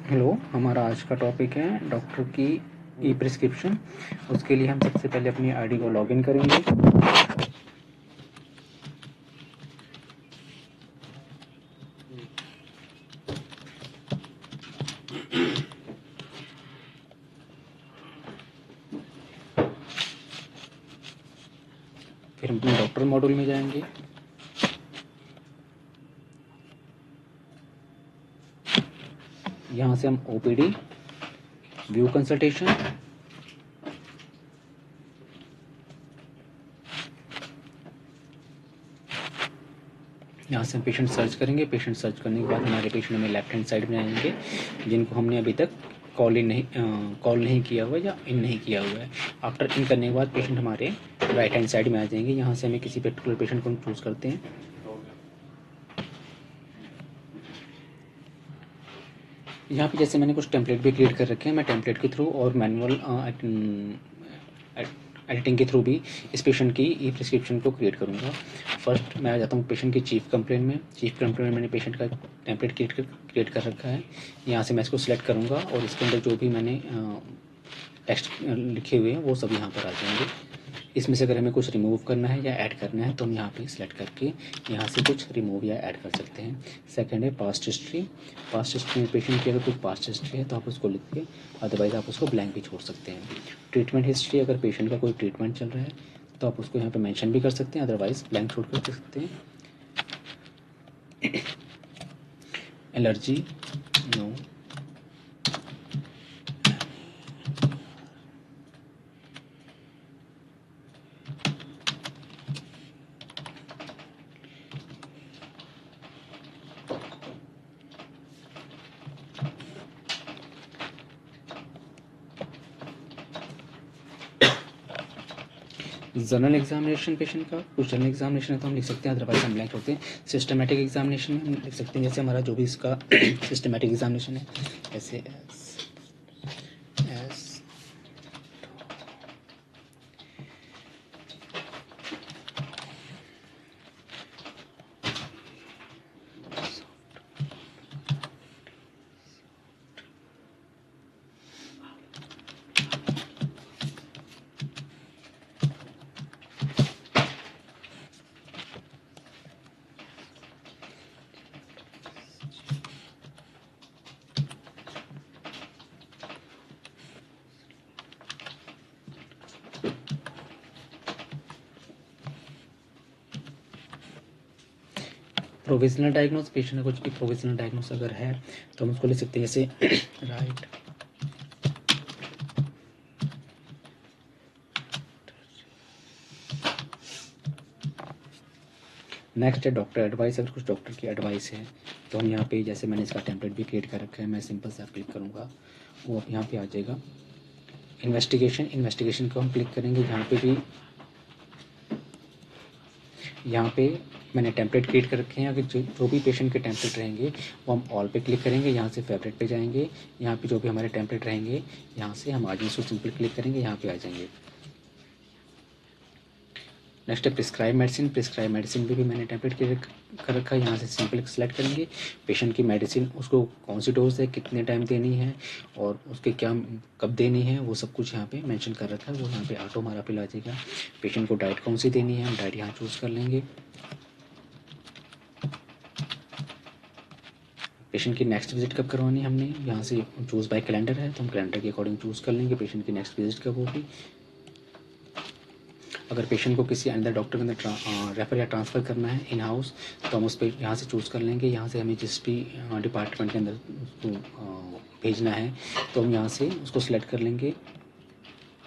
Hello, हमारा आज का टॉपिक है डॉक्टर की ई प्रिस्क्रिप्शन। उसके लिए हम सबसे पहले अपनी आईडी को लॉगिन करेंगे। फिर हम अपने डॉक्टर मॉड्यूल में जाएंगे। यहाँ से हम ओपीडी, व्यू कंसल्टेशन, यहाँ से हम पेशेंट सर्च करेंगे। पेशेंट सर्च करने के बाद हमारे पेशेंट हमें लेफ्ट हैंड साइड में आएंगे, जिनको हमने अभी तक कॉल नहीं किया हुआ या इन नहीं किया हुआ है। आफ्टर इन करने के बाद पेशेंट हमारे राइट हैंड साइड में आ जाएंगे। यहाँ से हमें किसी पर्टिकुलर पेशेंट को हम चूज़ करते हैं। यहाँ पे जैसे मैंने कुछ टेम्पलेट भी क्रिएट कर रखे हैं, मैं टेम्पलेट के थ्रू और मैनुअल एडिटिंग के थ्रू भी इस पेशेंट की ई प्रिस्क्रिप्शन को क्रिएट करूँगा। फर्स्ट मैं आ जाता हूँ पेशेंट की चीफ कंप्लेन में। चीफ कंप्लेन में मैंने पेशेंट का टेम्पलेट क्रिएट कर रखा है। यहाँ से मैं इसको सिलेक्ट करूँगा और इसके अंदर जो भी मैंने टेक्स्ट लिखे हुए हैं वो सब यहाँ पर आ जाएंगे। इसमें से अगर हमें कुछ रिमूव करना है या ऐड करना है तो हम यहाँ पे सिलेक्ट करके यहाँ से कुछ रिमूव या ऐड कर सकते हैं। सेकंड है पास्ट हिस्ट्री। पास्ट हिस्ट्री में पेशेंट की अगर कोई पास्ट हिस्ट्री है तो आप उसको लिख के, अदरवाइज आप उसको ब्लैंक भी छोड़ सकते हैं। ट्रीटमेंट हिस्ट्री, अगर पेशेंट का कोई ट्रीटमेंट चल रहा है तो आप उसको यहाँ पर मैंशन भी कर सकते हैं, अदरवाइज ब्लैंक छोड़ कर सकते हैं। Allergy, no. General examination patient का, कुछ जनरल एग्जामिनेशन है तो हम लिख सकते हैं, अदरवाइज हम ब्लैंक होते हैं। सिस्टमेटिक एग्जामिनेशन में हम लिख सकते हैं, जैसे हमारा जो भी इसका सिस्टमेटिक एग्जामिनेशन है, ऐसे प्रोविजनल डायग्नोस। पेशेंट का कुछ भी प्रोविजनल डायग्नोस अगर है तो हम उसको लिख सकते हैं, जैसे राइट। नेक्स्ट है डॉक्टर एडवाइस। अगर कुछ डॉक्टर की एडवाइस है तो हम यहाँ पे, जैसे मैंने इसका टेम्पलेट भी क्रिएट कर रखा है, मैं सिंपल सा क्लिक करूँगा, वो अब यहाँ पे आ जाएगा। इन्वेस्टिगेशन, इन्वेस्टिगेशन को हम क्लिक करेंगे। यहाँ पे मैंने टेम्पलेट क्रिएट कर रखे हैं। अगर जो भी पेशेंट के टेम्पलेट रहेंगे वो हम ऑल पे क्लिक करेंगे। यहाँ से फेवरेट पे जाएंगे, यहाँ पे जो भी हमारे टेम्पलेट रहेंगे यहाँ से हम आज इसको सिंपल क्लिक करेंगे, यहाँ पे आ जाएंगे। नेक्स्ट है प्रिस्क्राइब मेडिसिन। प्रिस्क्राइब मेडिसिन भी मैंने टेम्पलेट कर रखा है। यहाँ से सिंपल सेलेक्ट करेंगे पेशेंट की मेडिसिन, उसको कौन सी डोज है, कितने टाइम देनी है और उसके क्या कब देनी है, वो सब कुछ यहाँ पे मेंशन कर रखा है। वो यहाँ पे ऑटो हमारा पे आ जाएगा। पेशेंट को डाइट कौन सी देनी है, हम डाइट यहाँ चूज़ कर लेंगे। पेशेंट की नेक्स्ट विजिट कब करवानी है, हमने यहाँ से चूज़ बाय कैलेंडर है तो हम कैलेंडर के अकॉर्डिंग चूज़ कर लेंगे पेशेंट की नेक्स्ट विजिट कब होगी। अगर पेशेंट को किसी अंदर डॉक्टर के अंदर रेफर या ट्रांसफ़र करना है इन हाउस तो हम उस पर यहाँ से चूज़ कर लेंगे। यहाँ से हमें जिस भी डिपार्टमेंट के अंदर उसको भेजना है तो हम यहाँ से उसको सिलेक्ट कर लेंगे,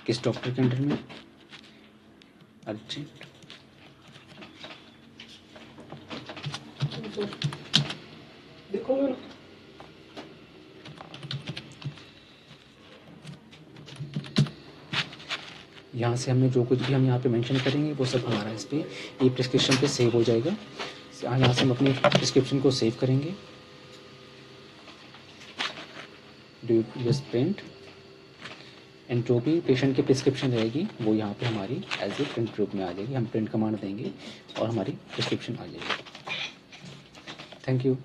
किस डॉक्टर के अंडर में, अर्जेंट। देखो यहाँ से हमने जो कुछ भी हम यहाँ पे मेंशन करेंगे वो सब हमारा इस पे ई प्रिस्क्रिप्शन पे सेव हो जाएगा। यहाँ से हम अपनी प्रिस्क्रिप्शन को सेव करेंगे, डू जस्ट प्रिंट, एंड जो भी पेशेंट की प्रिस्क्रिप्शन रहेगी वो यहाँ पे हमारी एज ए प्रिंट रूप में आ जाएगी। हम प्रिंट कमांड देंगे और हमारी प्रिस्क्रिप्शन आ जाएगी। Thank you.